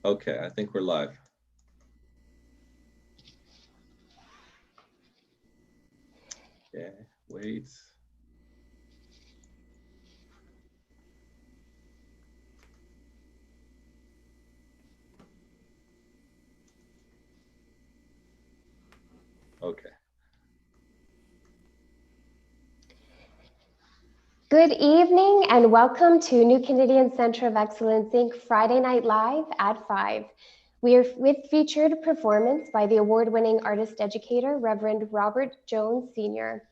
Okay, I think we're live. Okay, wait. Okay. Good evening and welcome to New Canadian Centre of Excellence Inc. Friday Night Live at 5. We are with featured performance by the award-winning artist educator, Reverend Robert Jones Sr.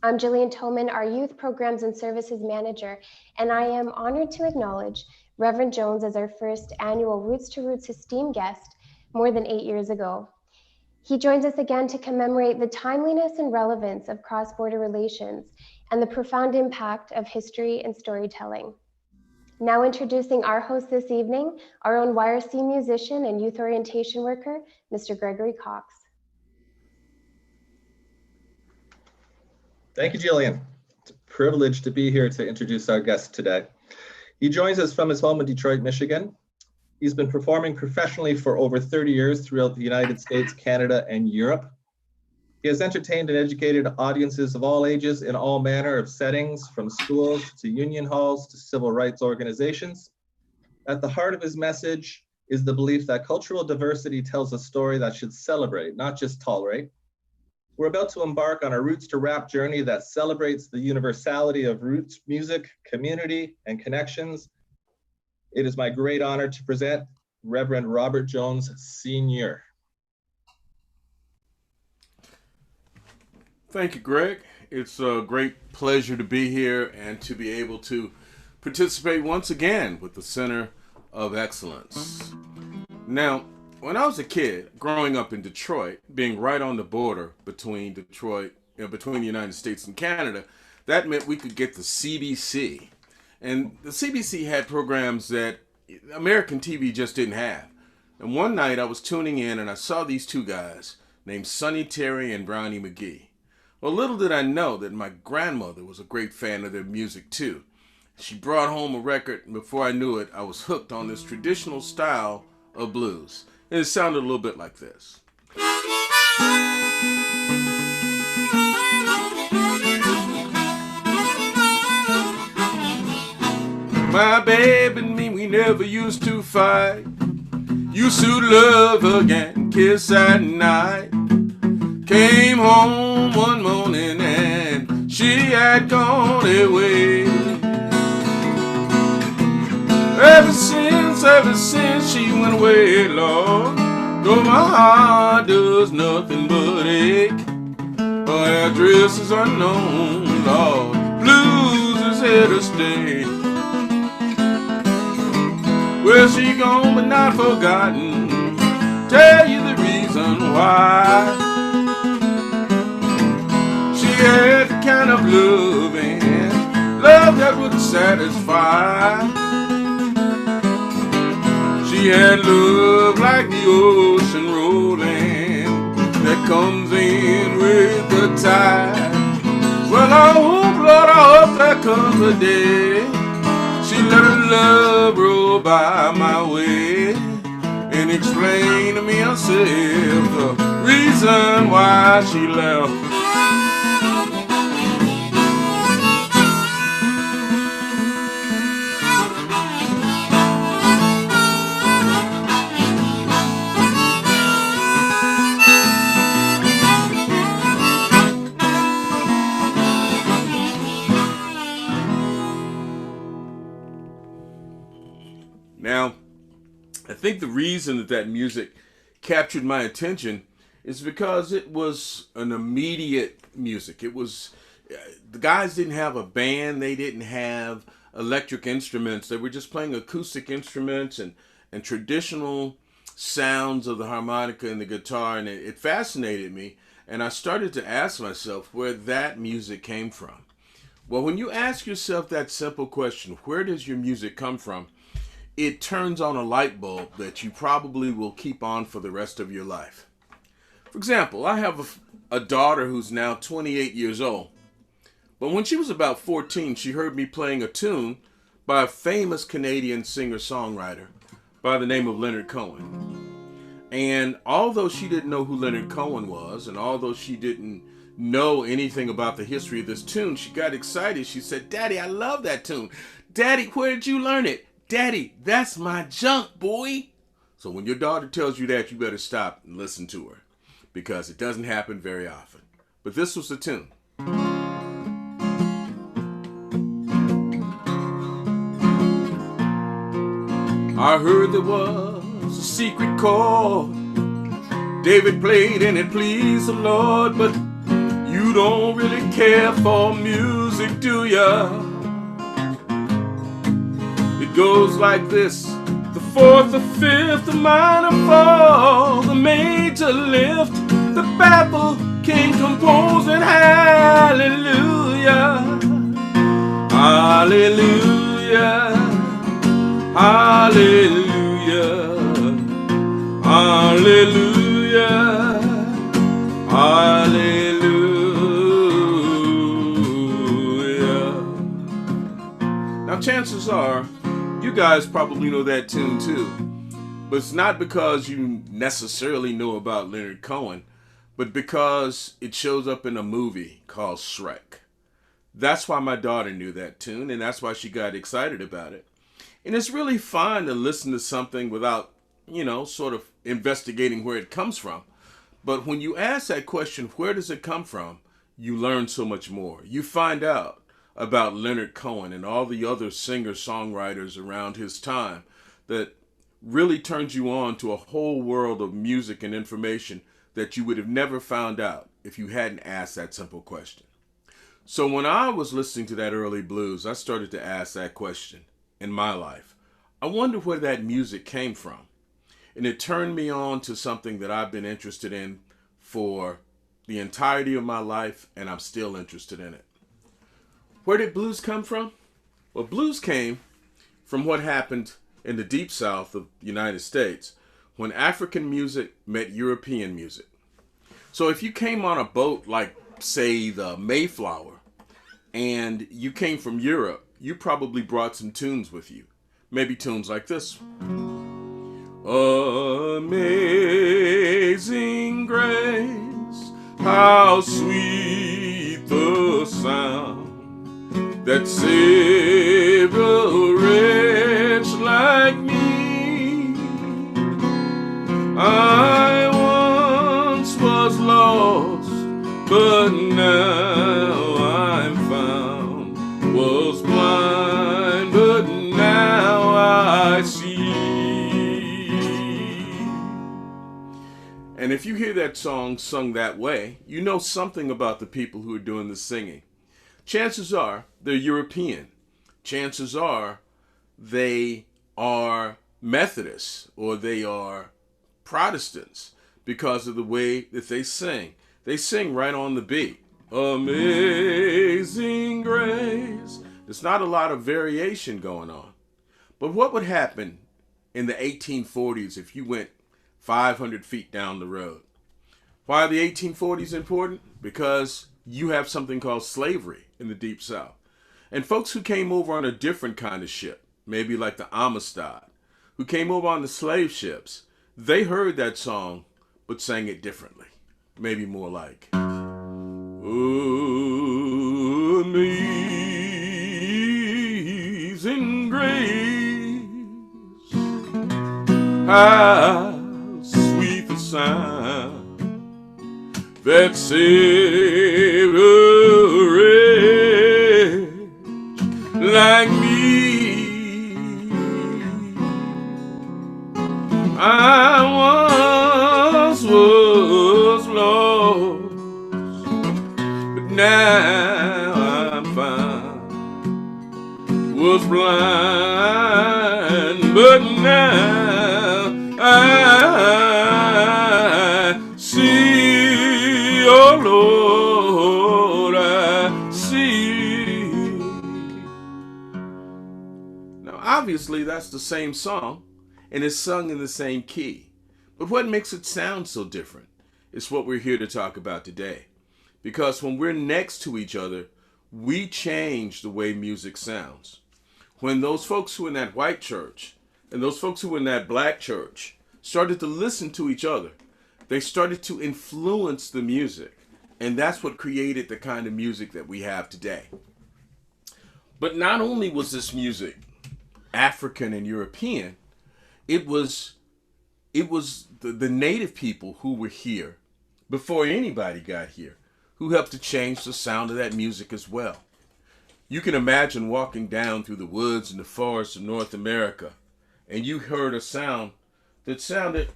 I'm Jillian Toman, our Youth Programs and Services Manager, and I am honored to acknowledge Reverend Jones as our first annual Roots to Roots esteemed guest more than 8 years ago. He joins us again to commemorate the timeliness and relevance of cross-border relations and the profound impact of history and storytelling. Now introducing our host this evening, our own YRC musician and youth orientation worker, Mr. Gregory Cox. Thank you, Jillian. It's a privilege to be here to introduce our guest today. He joins us from his home in Detroit, Michigan. He's been performing professionally for over 30 years throughout the United States, Canada, and Europe. He has entertained and educated audiences of all ages in all manner of settings, from schools to union halls to civil rights organizations. At the heart of his message is the belief that cultural diversity tells a story that should celebrate, not just tolerate. We're about to embark on a Roots to Rap journey that celebrates the universality of roots music, community, and connections. It is my great honor to present Reverend Robert Jones Sr. Thank you, Greg. It's a great pleasure to be here and to be able to participate once again with the Center of Excellence. Now, when I was a kid, growing up in Detroit, being right on the border between between the United States and Canada, that meant we could get the CBC. And the CBC had programs that American TV just didn't have. And one night I was tuning in and I saw these two guys named Sonny Terry and Brownie McGee. Well, little did I know that my grandmother was a great fan of their music too. She brought home a record, and before I knew it, I was hooked on this traditional style of blues. And it sounded a little bit like this. My baby and me, we never used to fight. Used to love again, kiss at night. Came home one morning and she had gone away. Ever since she went away, Lord, though my heart does nothing but ache. Her address is unknown, Lord, blues is here to stay. Well, she gone but not forgotten, tell you the reason why. She had the kind of love that would satisfy. She had love like the ocean rolling that comes in with the tide. Well, I hope, Lord, I hope there comes a day she let her love roll by my way and explain to me herself the reason why she left. Now, I think the reason that music captured my attention is because it was an immediate music. It was, the guys didn't have a band, they didn't have electric instruments, they were just playing acoustic instruments and traditional sounds of the harmonica and the guitar, and it fascinated me, and I started to ask myself where that music came from. Well, when you ask yourself that simple question, where does your music come from? It turns on a light bulb that you probably will keep on for the rest of your life. For example, I have a daughter who's now 28 years old. But when she was about 14, she heard me playing a tune by a famous Canadian singer-songwriter by the name of Leonard Cohen. And although she didn't know who Leonard Cohen was, and although she didn't know anything about the history of this tune, she got excited. She said, "Daddy, I love that tune. Daddy, where did you learn it? Daddy, that's my junk, boy." So when your daughter tells you that, you better stop and listen to her, because it doesn't happen very often. But this was the tune. I heard there was a secret chord David played and it pleased the Lord, but you don't really care for music, do ya? It goes like this: the fourth, the fifth, the minor fall, the major lift, the baffled king composing hallelujah, hallelujah, hallelujah, hallelujah, hallelujah. Now chances are you guys probably know that tune too, but it's not because you necessarily know about Leonard Cohen, but because it shows up in a movie called Shrek. That's why my daughter knew that tune, and that's why she got excited about it. And it's really fun to listen to something without, sort of investigating where it comes from. But when you ask that question, where does it come from? You learn so much more. You find out about Leonard Cohen and all the other singer-songwriters around his time that really turns you on to a whole world of music and information that you would have never found out if you hadn't asked that simple question. So when I was listening to that early blues, I started to ask that question in my life. I wonder where that music came from. And it turned me on to something that I've been interested in for the entirety of my life, and I'm still interested in it. Where did blues come from? Well, blues came from what happened in the deep south of the United States when African music met European music. So if you came on a boat like, say, the Mayflower, and you came from Europe, you probably brought some tunes with you. Maybe tunes like this. Amazing grace, how sweet the sound that saved a wretch like me. I once was lost, but now I'm found. Was blind, but now I see. And if you hear that song sung that way, you know something about the people who are doing the singing. Chances are they're European. Chances are they are Methodists or they are Protestants because of the way that they sing. They sing right on the beat. Amazing grace. There's not a lot of variation going on. But what would happen in the 1840s if you went 500 feet down the road? Why are the 1840s important? Because you have something called slavery in the Deep South. And folks who came over on a different kind of ship, maybe like the Amistad, who came over on the slave ships, they heard that song but sang it differently. Maybe more like, amazing grace, how sweet the sound that saved a wretch like me. I once was lost, but now I'm found. Was blind, but now I see. Oh Lord, I see. Now obviously that's the same song, and it's sung in the same key. But what makes it sound so different is what we're here to talk about today. Because when we're next to each other, we change the way music sounds. When those folks who were in that white church and those folks who were in that black church started to listen to each other. They started to influence the music. And that's what created the kind of music that we have today. But not only was this music African and European, it was the native people who were here before anybody got here who helped to change the sound of that music as well. You can imagine walking down through the woods and the forests of North America, and you heard a sound that sounded,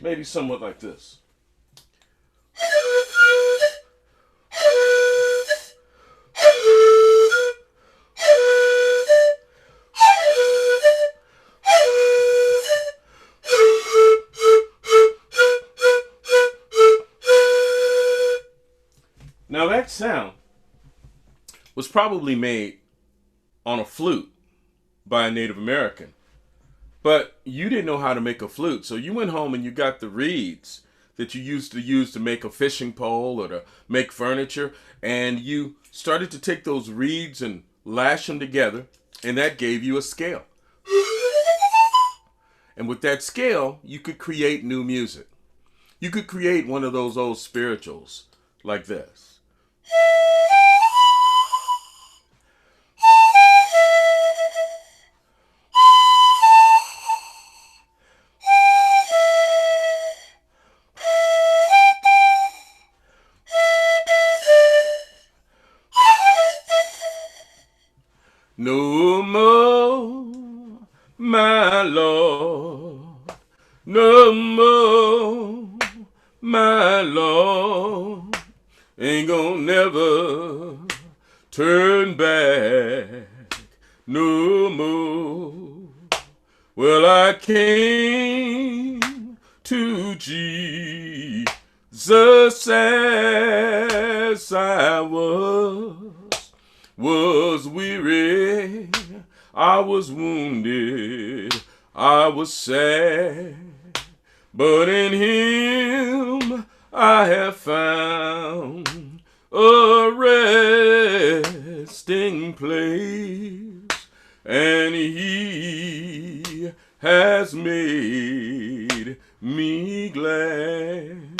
maybe somewhat like this. Now that sound was probably made on a flute by a Native American, but you didn't know how to make a flute, so you went home and you got the reeds that you used to use to make a fishing pole or to make furniture, and you started to take those reeds and lash them together, and that gave you a scale. And with that scale, you could create new music. You could create one of those old spirituals like this. No more, my Lord, no more, my Lord, ain't gonna never turn back no more. Well, I came to Jesus as I was weary, I was wounded, I was sad, but in him I have found a resting place, and he has made me glad.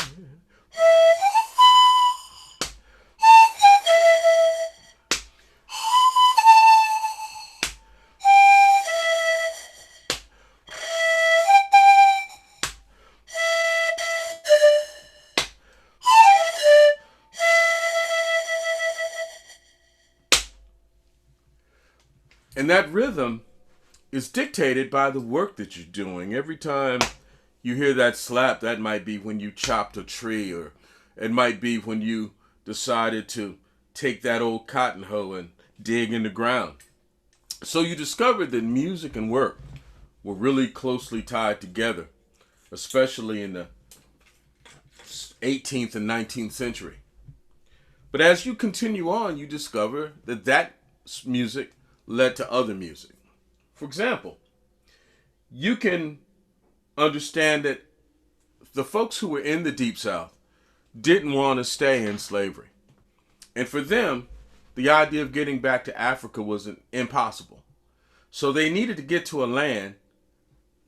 And that rhythm is dictated by the work that you're doing. Every time you hear that slap, that might be when you chopped a tree, or it might be when you decided to take that old cotton hoe and dig in the ground. So you discovered that music and work were really closely tied together, especially in the 18th and 19th century. But as you continue on, you discover that that music led to other music. For example, you can understand that the folks who were in the Deep South didn't want to stay in slavery. And for them, the idea of getting back to Africa was impossible. So they needed to get to a land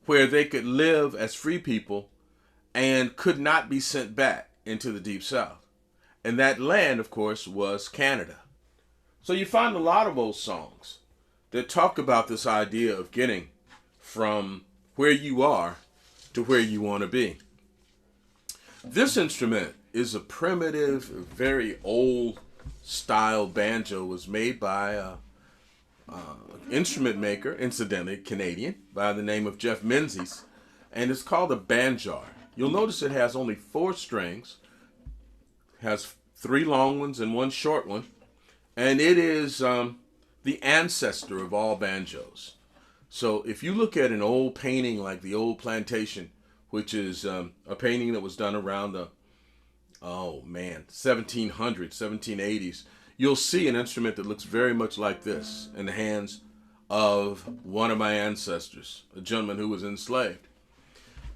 where they could live as free people and could not be sent back into the Deep South. And that land, of course, was Canada. So you find a lot of old songs that talk about this idea of getting from where you are to where you want to be. This instrument is a primitive, very old style banjo. It was made by an instrument maker, incidentally Canadian, by the name of Jeff Menzies, and it's called a banjar. You'll notice it has only 4 strings, has 3 long ones and 1 short one, and it is the ancestor of all banjos. So if you look at an old painting like the Old Plantation, which is a painting that was done around the 1700s, 1780s, you'll see an instrument that looks very much like this in the hands of one of my ancestors, a gentleman who was enslaved.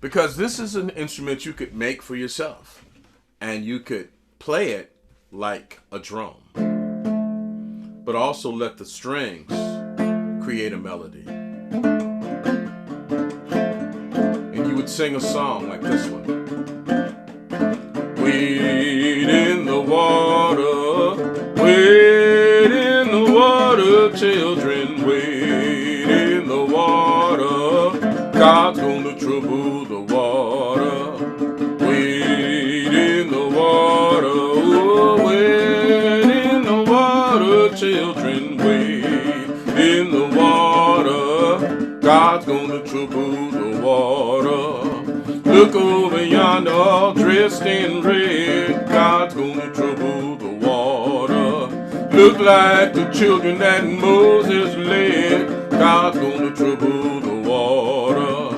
Because this is an instrument you could make for yourself, and you could play it like a drum, but also let the strings create a melody. would sing a song like this one. Wade in the water, wade in the water, children, wade in the water. God's gonna trouble the water. Wade in the water, oh, wade in the water, children, wade in the water. God's gonna trouble the water. Look over yonder, all dressed in red. God's gonna trouble the water. Look like the children that Moses led. God's gonna trouble the water.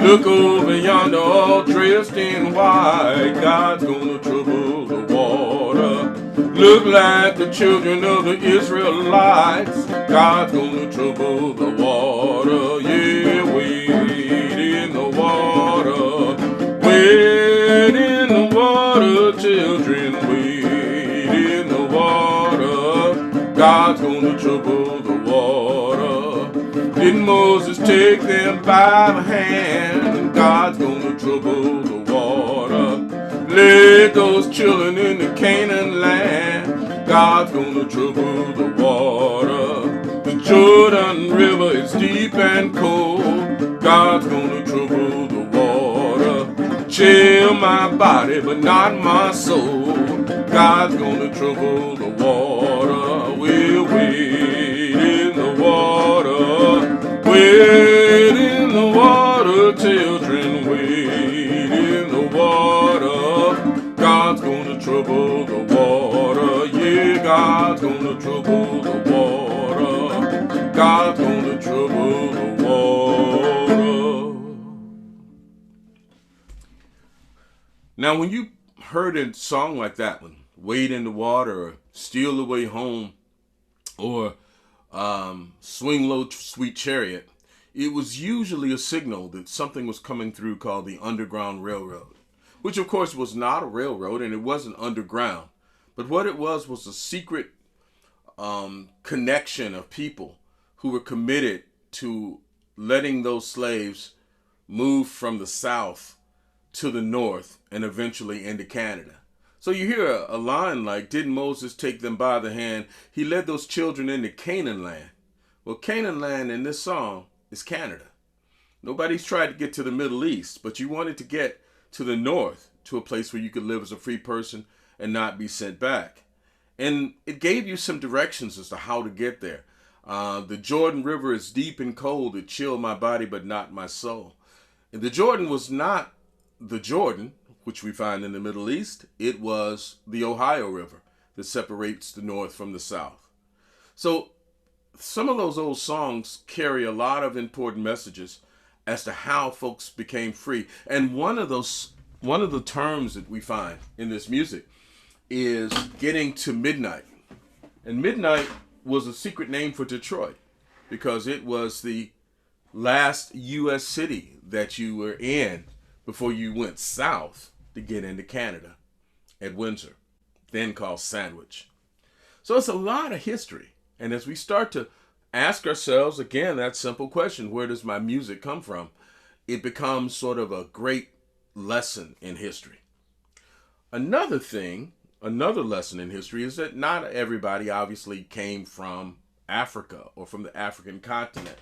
Look over yonder, all dressed in white. God's gonna trouble the water. Look like the children of the Israelites. God's gonna trouble the water. Yeah, wade in the water. Wade in the water, children, wade in the water. God's gonna trouble the water. Did Moses take them by the hand? God's gonna trouble the water. Led those children into Canaan land. God's gonna trouble the water. The Jordan River is deep and cold. God's gonna trouble the water. Chill my body, but not my soul. God's gonna trouble the water. We'll wade in the water. Wade in the water, children, wade in the water. God's gonna trouble the water. Yeah, God's gonna trouble the water. God's gonna trouble the water. Now, when you heard a song like that one, Wade in the Water, or Steal the Way Home, or Swing Low, Sweet Chariot, it was usually a signal that something was coming through called the Underground Railroad, which of course was not a railroad and it wasn't underground. But what it was a secret connection of people who were committed to letting those slaves move from the South to the North and eventually into Canada. So you hear a line like, didn't Moses take them by the hand? He led those children into Canaan land. Well, Canaan land in this song is Canada. Nobody's tried to get to the Middle East, but you wanted to get to the North, to a place where you could live as a free person and not be sent back. And it gave you some directions as to how to get there. The Jordan River is deep and cold. It chilled my body, but not my soul. And the Jordan was not the Jordan, which we find in the Middle East. It was the Ohio River that separates the North from the South. So some of those old songs carry a lot of important messages as to how folks became free. And one of the terms that we find in this music is getting to midnight. And midnight was a secret name for Detroit because it was the last U.S. city that you were in before you went south to get into Canada at Windsor, then called Sandwich. So it's a lot of history. And as we start to ask ourselves, again, that simple question, where does my music come from? It becomes sort of a great lesson in history. Another lesson in history is that not everybody obviously came from Africa or from the African continent.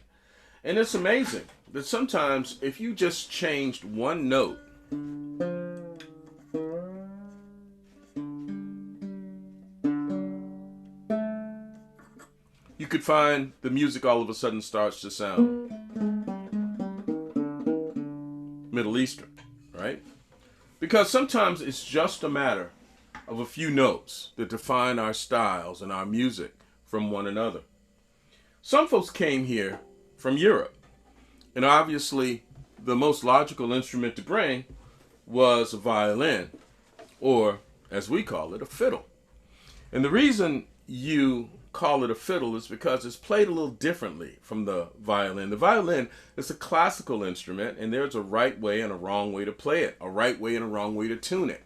And it's amazing that sometimes if you just changed one note, you could find the music all of a sudden starts to sound Middle Eastern, right? Because sometimes it's just a matter of a few notes that define our styles and our music from one another. Some folks came here from Europe, and obviously the most logical instrument to bring was a violin, or as we call it, a fiddle. And the reason you call it a fiddle is because it's played a little differently from the violin. The violin is a classical instrument, and there's a right way and a wrong way to play it, a right way and a wrong way to tune it.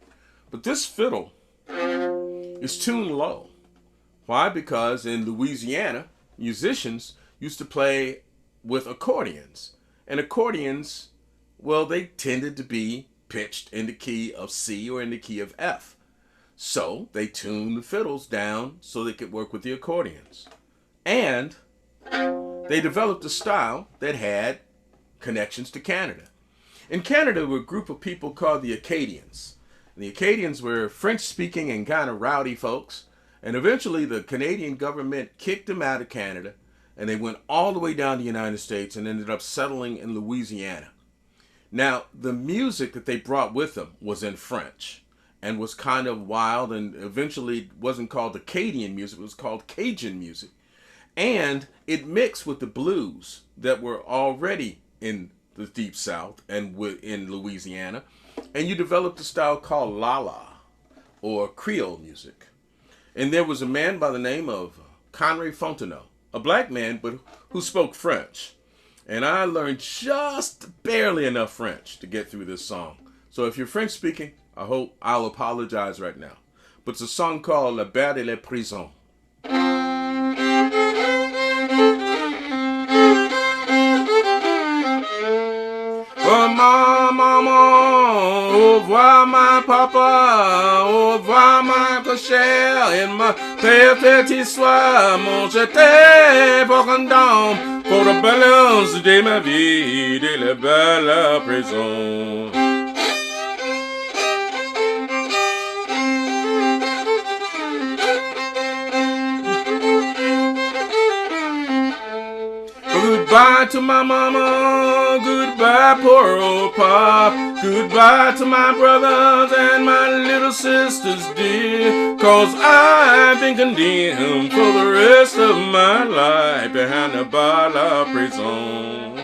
But this fiddle is tuned low. Why? Because in Louisiana, musicians used to play with accordions, and accordions well, they tended to be pitched in the key of C or in the key of F. So they tuned the fiddles down so they could work with the accordions. And they developed a style that had connections to Canada. In Canada were a group of people called the Acadians. And the Acadians were French-speaking and kind of rowdy folks. And eventually the Canadian government kicked them out of Canada, and they went all the way down to the United States and ended up settling in Louisiana. Now, the music that they brought with them was in French and was kind of wild, and eventually wasn't called Acadian music, it was called Cajun music. And it mixed with the blues that were already in the Deep South and in Louisiana. And you developed a style called la-la, or Creole music. And there was a man by the name of Conrad Fontenot, a black man, but who spoke French. And I learned just barely enough French to get through this song. So if you're French speaking, I'll apologize right now. But it's a song called La Belle de la Prison. Oh, ma maman, au revoir ma papa, au revoir ma cochère, et ma petite histoire, mon jeté pour un dame, pour la balance de ma vie, de la belle prison. Goodbye to my mama, goodbye poor old pop, goodbye to my brothers and my little sisters dear, 'cause I've been condemned for the rest of my life behind the bar of prison.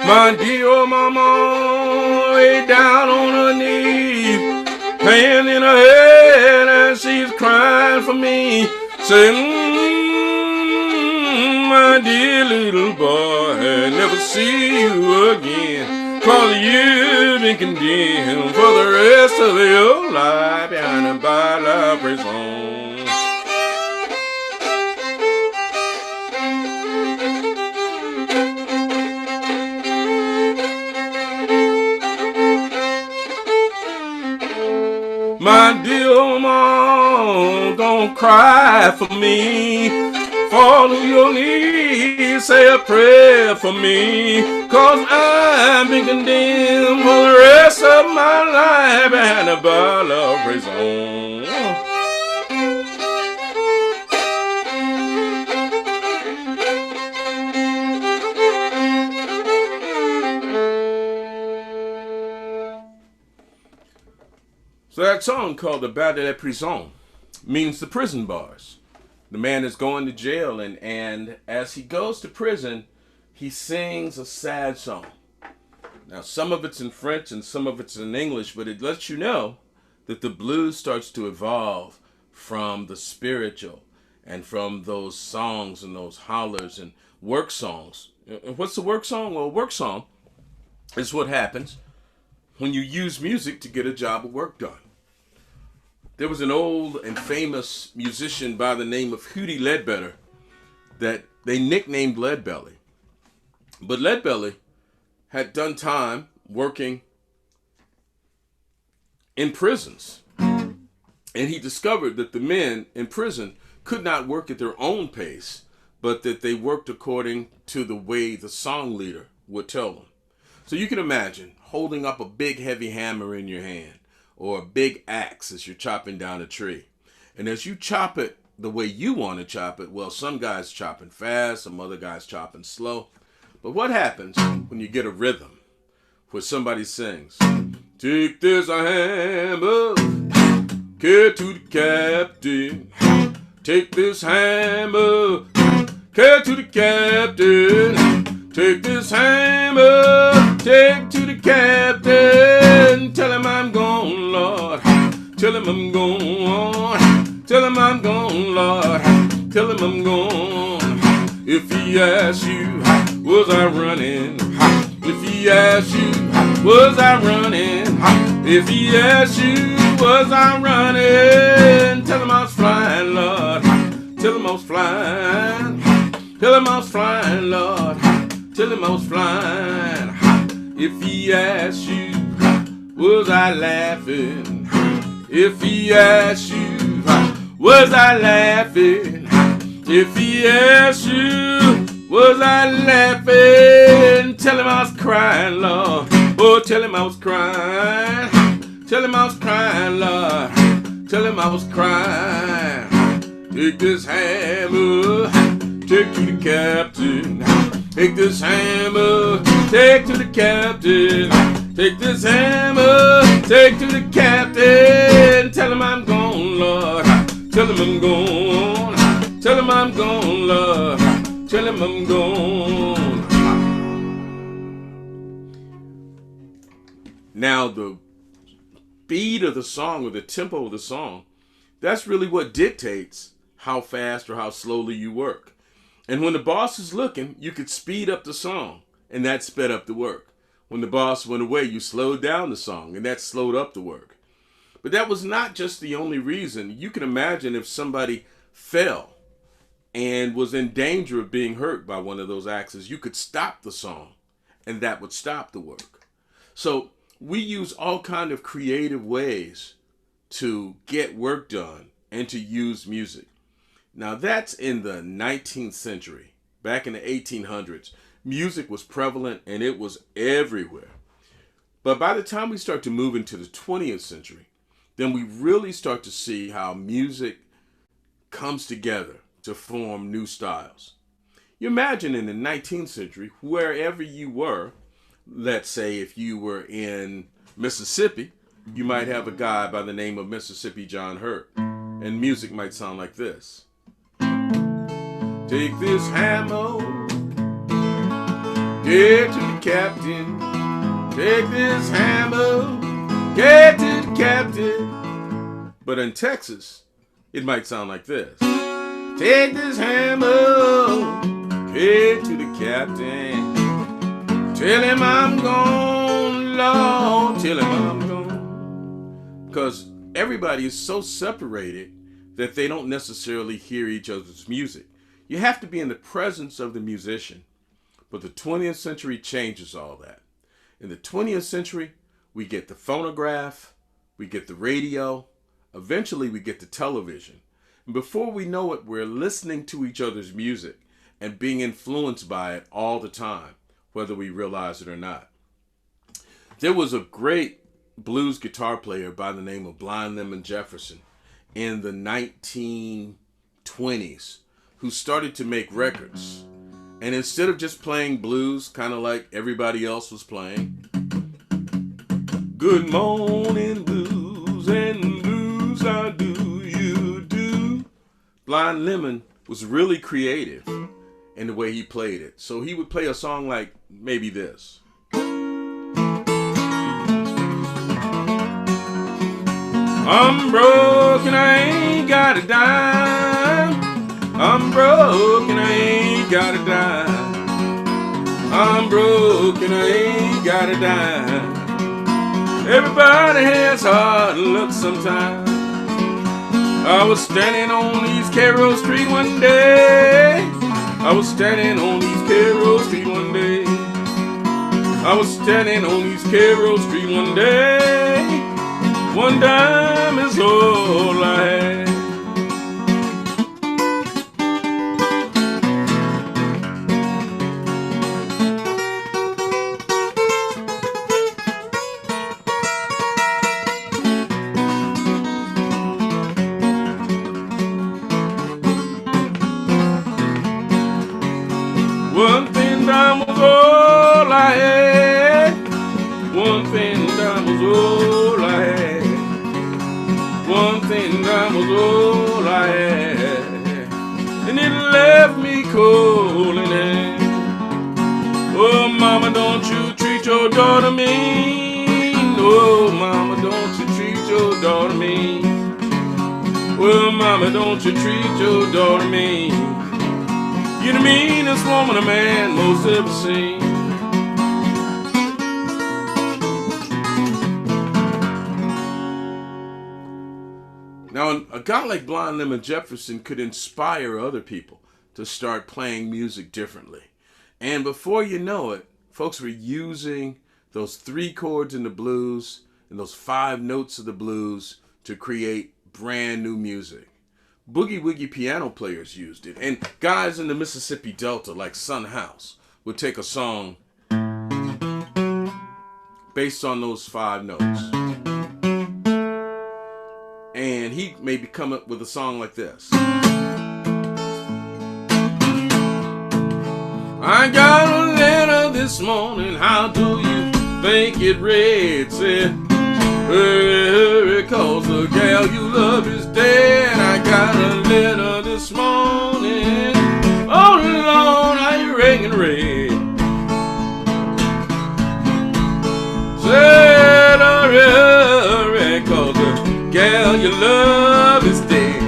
My dear old mama, way down on her knees, hand in her head, and she's crying for me, saying, my dear little boy, I'll never see you again, 'cause you've been condemned for the rest of your life behind a bar of prison. My dear old mom, don't cry for me. Fall on your knees, say a prayer for me, 'cause I've been condemned for the rest of my life behind a bar of prison. So that song called the Belle de la Prison means the prison bars. The man is going to jail, and as he goes to prison, he sings a sad song. Now, some of it's in French and some of it's in English, but it lets you know that the blues starts to evolve from the spiritual and from those songs and those hollers and work songs. And what's the work song? Well, a work song is what happens when you use music to get a job of work done. There was an old and famous musician by the name of Hootie Ledbetter that they nicknamed Leadbelly. But Leadbelly had done time working in prisons. And he discovered that the men in prison could not work at their own pace, but that they worked according to the way the song leader would tell them. So you can imagine holding up a big heavy hammer in your hand, or a big axe as you're chopping down a tree. And as you chop it the way you want to chop it, well, some guys chopping fast, some other guys chopping slow. But what happens when you get a rhythm where somebody sings, take this hammer, get to the captain. Take this hammer, get to the captain. Take this hammer, take to the captain. Tell him I'm gone, Lord. Tell him I'm gone. Tell him I'm gone, Lord. Tell him I'm gone. If he asks you, was I running? If he asks you, was I running? If he asks you, was I running? Tell him I was flying, Lord. Tell him I was flying. Tell him I was flying, Lord. Tell him I was flying. If he asks you, was I laughing? If he asks you, was I laughing? If he asks you, was I laughing? Tell him I was crying, Lord. Oh, tell him I was crying. Tell him I was crying, Lord. Tell him I was crying. Take this hammer, take to the captain. Take this hammer, take to the captain. Take this hammer, take to the captain. Tell him I'm gone, Lord. Tell him I'm gone. Tell him I'm gone, Lord. Tell him I'm gone. Now the beat of the song or the tempo of the song, that's really what dictates how fast or how slowly you work. And when the boss is looking, you could speed up the song, and that sped up the work. When the boss went away, you slowed down the song, and that slowed up the work. But that was not just the only reason. You can imagine if somebody fell and was in danger of being hurt by one of those axes, you could stop the song, and that would stop the work. So we use all kind of creative ways to get work done and to use music. Now that's in the 19th century. Back in the 1800s, music was prevalent and it was everywhere. But by the time we start to move into the 20th century, then we really start to see how music comes together to form new styles. You imagine in the 19th century, wherever you were, let's say if you were in Mississippi, you might have a guy by the name of Mississippi John Hurt, and music might sound like this. Take this hammer, get to the captain. Take this hammer, get to the captain. But in Texas, it might sound like this. Take this hammer, get to the captain. Tell him I'm gone, Lord, tell him I'm gone. Because everybody is so separated that they don't necessarily hear each other's music. You have to be in the presence of the musician. But the 20th century changes all that. In the 20th century, we get the phonograph, we get the radio, eventually we get the television. And before we know it, we're listening to each other's music and being influenced by it all the time, whether we realize it or not. There was a great blues guitar player by the name of Blind Lemon Jefferson in the 1920s who started to make records. And instead of just playing blues, kind of like everybody else was playing, good morning blues and blues, how do you do? Blind Lemon was really creative in the way he played it. So he would play a song like maybe this. I'm broke and I ain't got a dime. I'm broke and I ain't got a dime. I'm broke and I ain't got a dime. Everybody has hard luck sometimes. I was standing on East Carroll Street one day. I was standing on East Carroll Street one day. I was standing on East Carroll Street one day. One dime is all I had. One thin dime was all I had. One thin dime was all I had. One thin dime was all I had. And it left me cold in hand. Oh, mama, don't you treat your daughter mean. Oh, mama, don't you treat your daughter mean. Well, mama, don't you treat your daughter mean. You're the meanest woman a man most ever seen. Now, a guy like Blind Lemon Jefferson could inspire other people to start playing music differently. And before you know it, folks were using those 3 chords in the blues and those 5 notes of the blues to create brand new music. Boogie Woogie piano players used it, and guys in the Mississippi Delta like Son House would take a song based on those 5 notes, and he maybe come up with a song like this. I got a letter this morning, how do you think it read? Said, hurry, hurry, cause the gal you love is dead. I got a letter this morning, oh Lord, how you ringing red? Said, hurry, hurry, cause the gal you love is dead.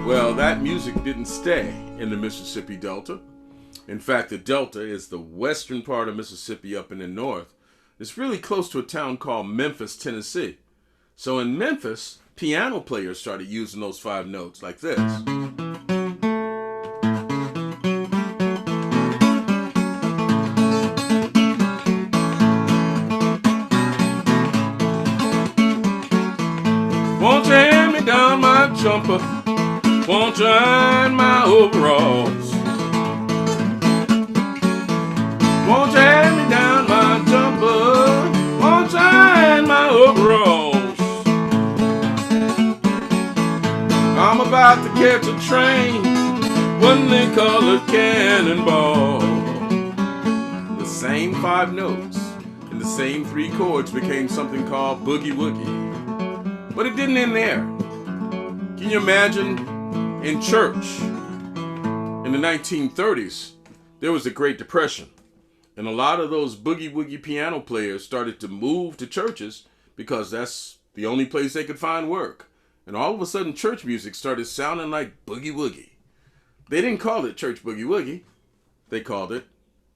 Well, that music didn't stay in the Mississippi Delta. In fact, the Delta is the western part of Mississippi up in the north. It's really close to a town called Memphis, Tennessee. So in Memphis, piano players started using those 5 notes like this. Won't you hand me down my jumper? Won't you iron my overalls? Won't you hand me down my jumper? Won't you iron my overalls? I'm about to catch a train, one they call a cannonball. The same 5 notes and the same 3 chords became something called Boogie Woogie. But it didn't end there. Can you imagine in church in the 1930s, there was the Great Depression. And a lot of those Boogie Woogie piano players started to move to churches because that's the only place they could find work. And all of a sudden, church music started sounding like Boogie Woogie. They didn't call it church Boogie Woogie. They called it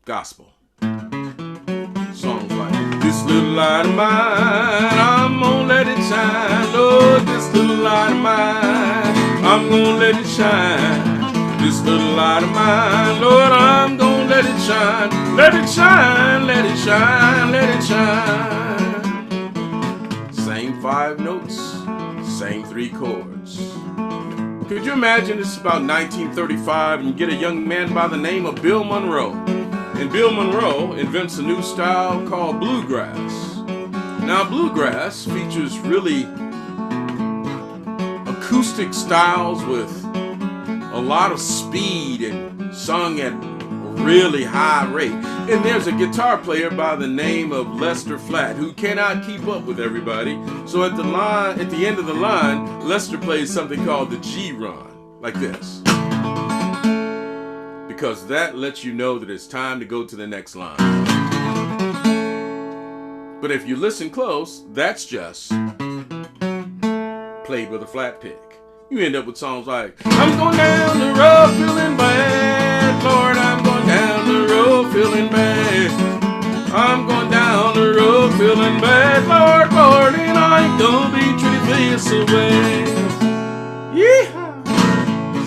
gospel. Songs like, this little light of mine, I'm gonna let it shine. Lord, this little light of mine, I'm gonna let it shine. This little light of mine, Lord, I'm gonna let it shine. Let it shine, let it shine, let it shine. Same 5 notes, same 3 chords. Could you imagine this is about 1935 and you get a young man by the name of Bill Monroe. And Bill Monroe invents a new style called Bluegrass. Now Bluegrass features really acoustic styles with a lot of speed and sung at a really high rate. And there's a guitar player by the name of Lester Flatt who cannot keep up with everybody. So at the end of the line, Lester plays something called the G run, like this. Because that lets you know that it's time to go to the next line. But if you listen close, that's just played with a flat pick. You end up with songs like, I'm going down the road feeling bad, Lord, I'm going down the road feeling bad. I'm going down the road feeling bad, Lord, Lord, and I ain't gonna be treated this away. Yeah.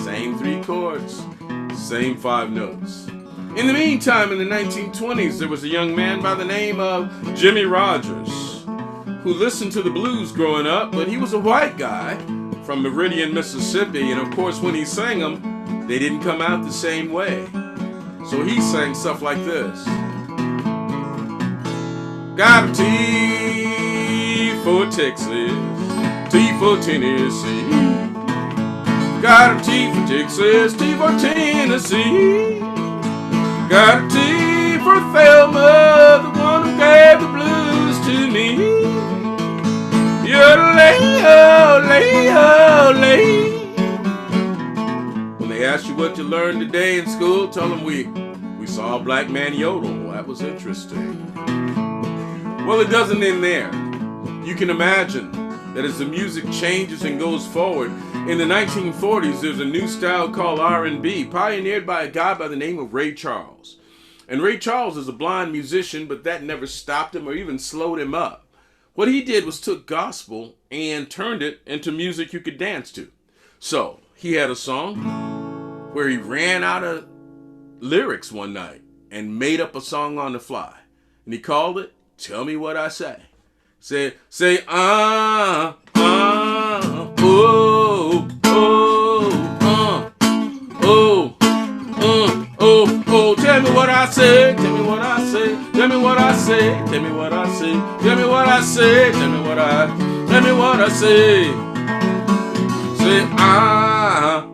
Same 3 chords, same 5 notes. In the meantime, in the 1920s, there was a young man by the name of Jimmy Rogers who listened to the blues growing up, but he was a white guy from Meridian, Mississippi, and of course when he sang them, they didn't come out the same way. So he sang stuff like this. Got a T for Texas, T for Tennessee. Got a T for Texas, T for Tennessee. Got a T for Thelma, the one who gave the blues to me. When they ask you what you learned today in school, tell them we saw a black man yodel. That was interesting. Well, it doesn't end there. You can imagine that as the music changes and goes forward, in the 1940s, there's a new style called R&B, pioneered by a guy by the name of Ray Charles. And Ray Charles is a blind musician, but that never stopped him or even slowed him up. What he did was took gospel and turned it into music you could dance to. So he had a song where he ran out of lyrics one night and made up a song on the fly. And he called it Tell Me What I Say. Say, oh, oh, oh, oh, tell me what I say, tell me what I say, tell me what I say, tell me what I say, tell me what I say, tell me what I say. Say, oh,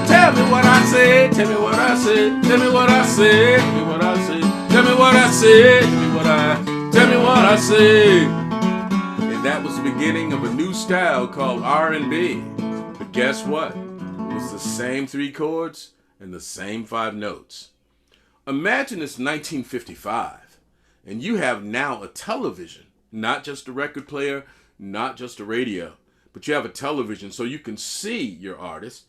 tell me what I say, tell me what I say, tell me what I say, tell me what I say, tell me what I say, tell me what I say. And that was the beginning of a new style called R&B. But guess what? It was the same 3 chords and the same 5 notes. Imagine it's 1955, and you have now a television, not just a record player, not just a radio, but you have a television so you can see your artist.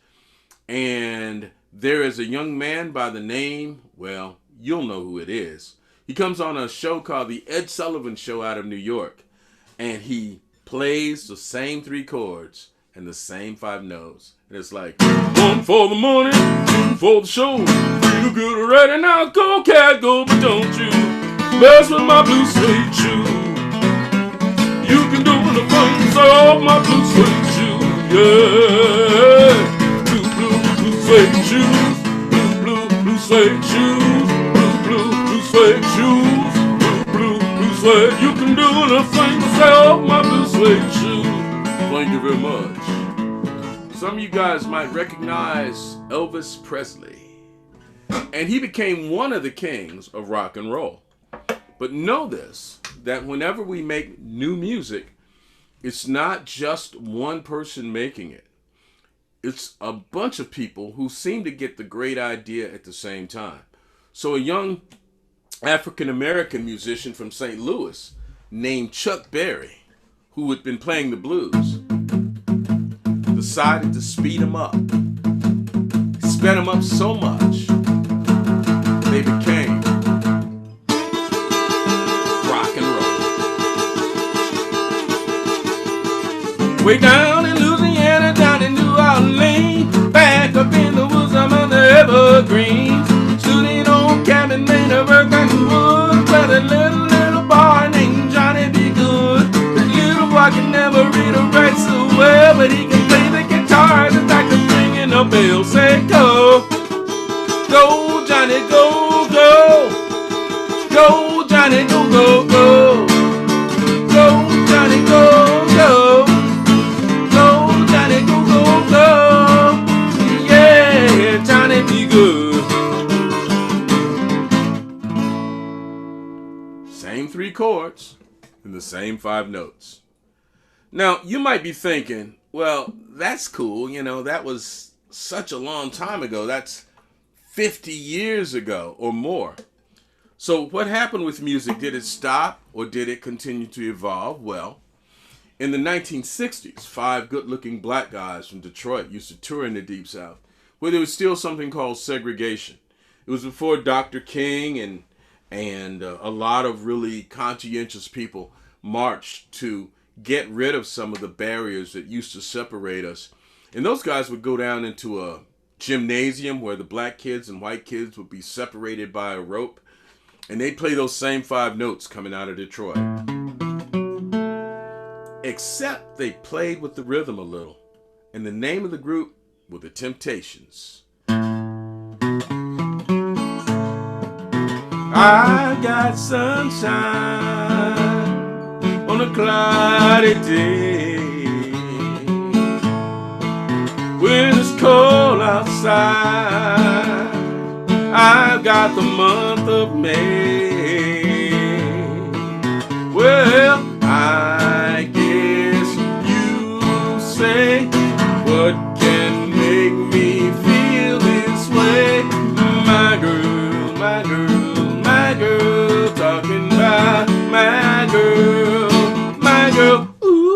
And there is a young man by the name, well, you'll know who it is. He comes on a show called The Ed Sullivan Show out of New York, and he plays the same 3 chords and the same 5 notes. And it's like, 1 for the money, 2 for the show, 3 to get ready, now go cat go, but don't you mess with my blue suede shoe. You can do the things of my blue suede shoe, yeah. Blue suede shoes, blue suede shoes, blue suede shoes, blue suede. You can do the things of my blue suede shoes. Thank you very much. Some of you guys might recognize Elvis Presley, and he became one of the kings of rock and roll. But know this, that whenever we make new music, it's not just one person making it. It's a bunch of people who seem to get the great idea at the same time. So a young African-American musician from St. Louis named Chuck Berry, who had been playing the blues, decided to speed him up. He sped him up so much, they became rock and roll. Way down in Louisiana, down in New Orleans, back up in the woods, I'm on the evergreens, stood in old cabin made of earth and wood, where the little boy named Johnny B. Good. The little boy can never read or write so well, but he can play the guitar just like a ringing a bell. Say go, go Johnny, go, go, go Johnny, go, go, go, go Johnny, go, go. Johnny be good. Same 3 chords and the same 5 notes. Now, you might be thinking, well, that's cool. You know, that was such a long time ago. That's 50 years ago or more. So what happened with music? Did it stop or did it continue to evolve? Well, in the 1960s, 5 good-looking black guys from Detroit used to tour in the Deep South, where there was still something called segregation. It was before Dr. King and a lot of really conscientious people marched to get rid of some of the barriers that used to separate us. And those guys would go down into a gymnasium where the black kids and white kids would be separated by a rope, and they'd play those same 5 notes coming out of Detroit. Except they played with the rhythm a little. And the name of the group were the Temptations. I got sunshine on a cloudy day. When it's cold outside, I've got the month of May. Well, I guess you say, what can make me feel this way? My girl, my girl, my girl, talking about my girl, my girl. Ooh.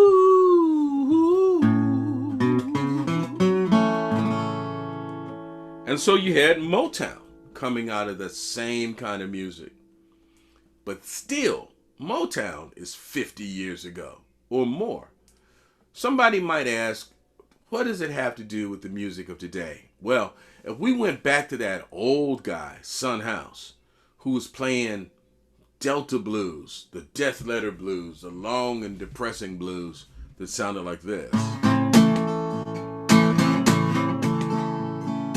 And so you had Motown coming out of the same kind of music. But still, Motown is 50 years ago or more. Somebody might ask, what does it have to do with the music of today? Well, if we went back to that old guy, Son House, who was playing Delta blues, the death letter blues, the long and depressing blues that sounded like this.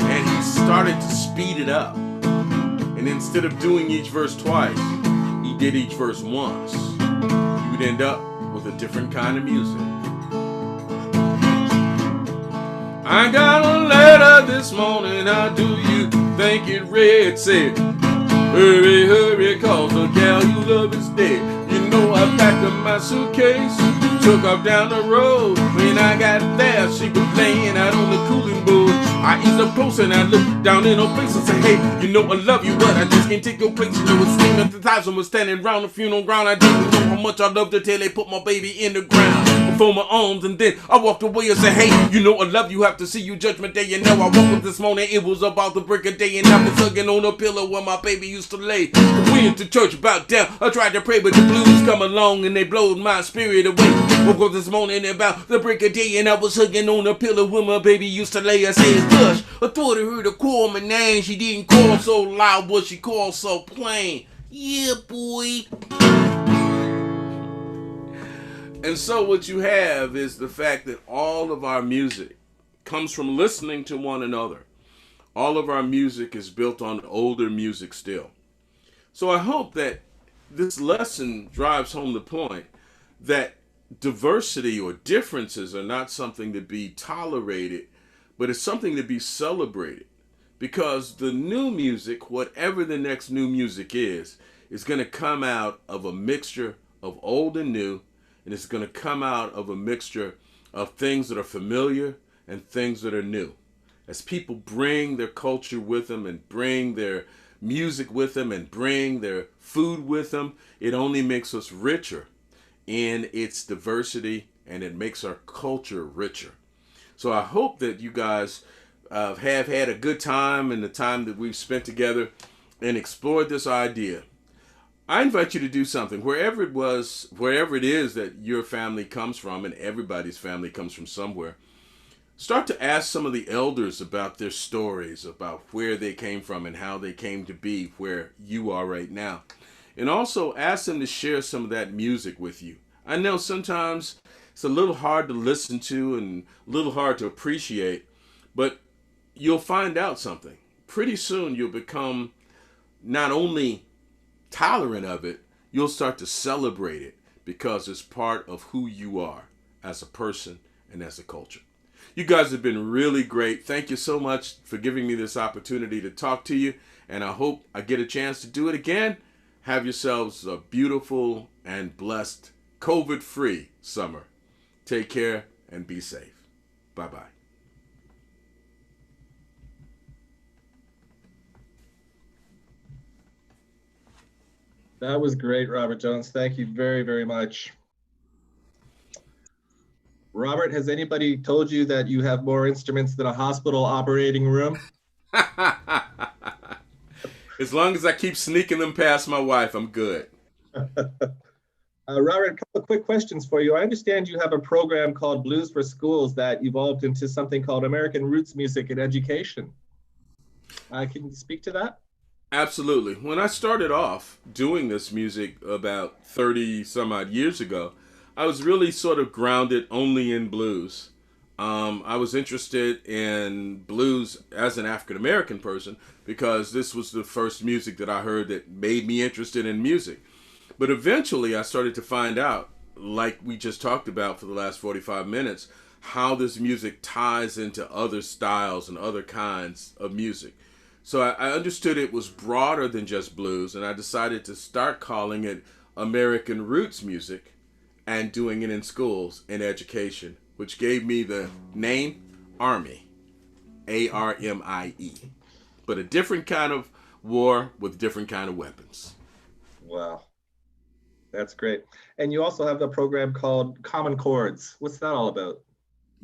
And he started to speed it up. And instead of doing each verse twice, he did each verse once. You would end up with a different kind of music. I got a letter this morning, how do you think it read? Said, hurry, hurry, cause the gal you love is dead. You know I packed up my suitcase, took off down the road. When I got there, she was laying out on the cooling board. I eased up close and I looked down in her face and said, hey, you know I love you, but I just can't take your place. You know it's steaming, the thousand was standing round the funeral ground. I didn't know how much I loved her till they put my baby in the ground before my arms. And then I walked away and said, hey, you know I love you, have to see you judgment day. You know I woke up this morning, it was about the break of day, and I was hugging on a pillow where my baby used to lay. We went to church about down, I tried to pray, but the blues come along and they blowed my spirit away. Woke up this morning about the break of day, and I was hugging on a pillow where my baby used to lay. I said, gosh, I thought I heard her call my name. She didn't call so loud, but she called so plain. Yeah, boy. And so what you have is the fact that all of our music comes from listening to one another. All of our music is built on older music still. So I hope that this lesson drives home the point that diversity or differences are not something to be tolerated, but it's something to be celebrated. Because the new music, whatever the next new music is going to come out of a mixture of old and new, and it's going to come out of a mixture of things that are familiar and things that are new. As people bring their culture with them and bring their music with them and bring their food with them, it only makes us richer in its diversity, and it makes our culture richer. So I hope that you guys have had a good time in the time that we've spent together and explored this idea. I invite you to do something wherever it is that your family comes from, and everybody's family comes from somewhere. Start to ask some of the elders about their stories, about where they came from and how they came to be where you are right now. And also ask them to share some of that music with you. I know sometimes it's a little hard to listen to and a little hard to appreciate, but you'll find out something. Pretty soon you'll become not only tolerant of it, you'll start to celebrate it because it's part of who you are as a person and as a culture. You guys have been really great. Thank you so much for giving me this opportunity to talk to you, and I hope I get a chance to do it again. Have yourselves a beautiful and blessed COVID-free summer. Take care and be safe. Bye-bye. That was great, Robert Jones. Thank you very, very much. Robert, has anybody told you that you have more instruments than a hospital operating room? As long as I keep sneaking them past my wife, I'm good. Robert, a couple of quick questions for you. I understand you have a program called Blues for Schools that evolved into something called American Roots Music and Education. Can you speak to that? Absolutely. When I started off doing this music about 30 some odd years ago, I was really sort of grounded only in blues. I was interested in blues as an African American person because this was the first music that I heard that made me interested in music. But eventually I started to find out, like we just talked about for the last 45 minutes, how this music ties into other styles and other kinds of music. So I understood it was broader than just blues, and I decided to start calling it American Roots Music and doing it in schools in education, which gave me the name Army, A-R-M-I-E, but a different kind of war with different kind of weapons. Wow, that's great. And you also have a program called Common Chords. What's that all about?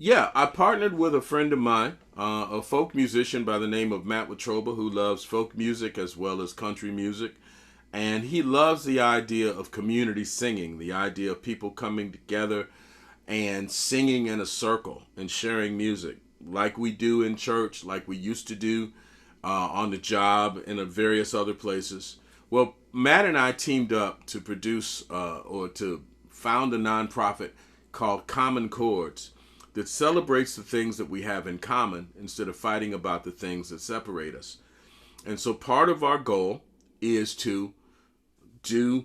Yeah, I partnered with a friend of mine, a folk musician by the name of Matt Watroba, who loves folk music as well as country music. And he loves the idea of community singing, the idea of people coming together and singing in a circle and sharing music like we do in church, like we used to do on the job and at various other places. Well, Matt and I teamed up to produce or to found a nonprofit called Common Chords that celebrates the things that we have in common instead of fighting about the things that separate us. And so part of our goal is to do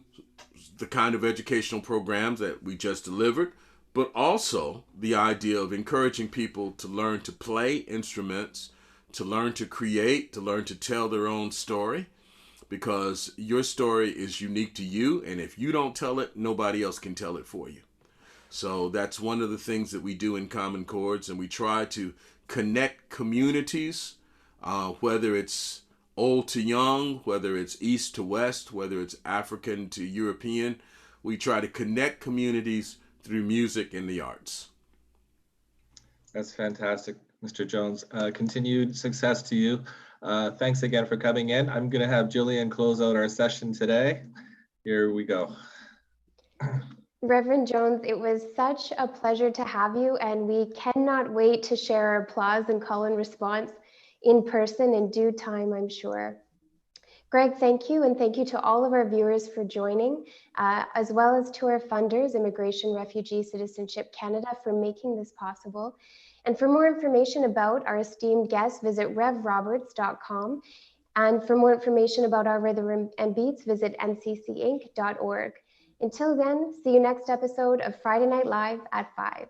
the kind of educational programs that we just delivered, but also the idea of encouraging people to learn to play instruments, to learn to create, to learn to tell their own story, because your story is unique to you, and if you don't tell it, nobody else can tell it for you. So that's one of the things that we do in Common Chords, and we try to connect communities, whether it's old to young, whether it's east to west, whether it's African to European. We try to connect communities through music and the arts. That's fantastic, Mr. Jones. Continued success to you. Thanks again for coming in. I'm going to have Jillian close out our session today. Here we go. Reverend Jones, it was such a pleasure to have you, and we cannot wait to share our applause and call and response in person in due time, I'm sure. Greg, thank you, and thank you to all of our viewers for joining, as well as to our funders, Immigration, Refugee, Citizenship Canada, for making this possible. And for more information about our esteemed guests, visit revroberts.com. And for more information about our rhythm and beats, visit ncceinc.org. Until then, see you next episode of Friday Night Live at 5.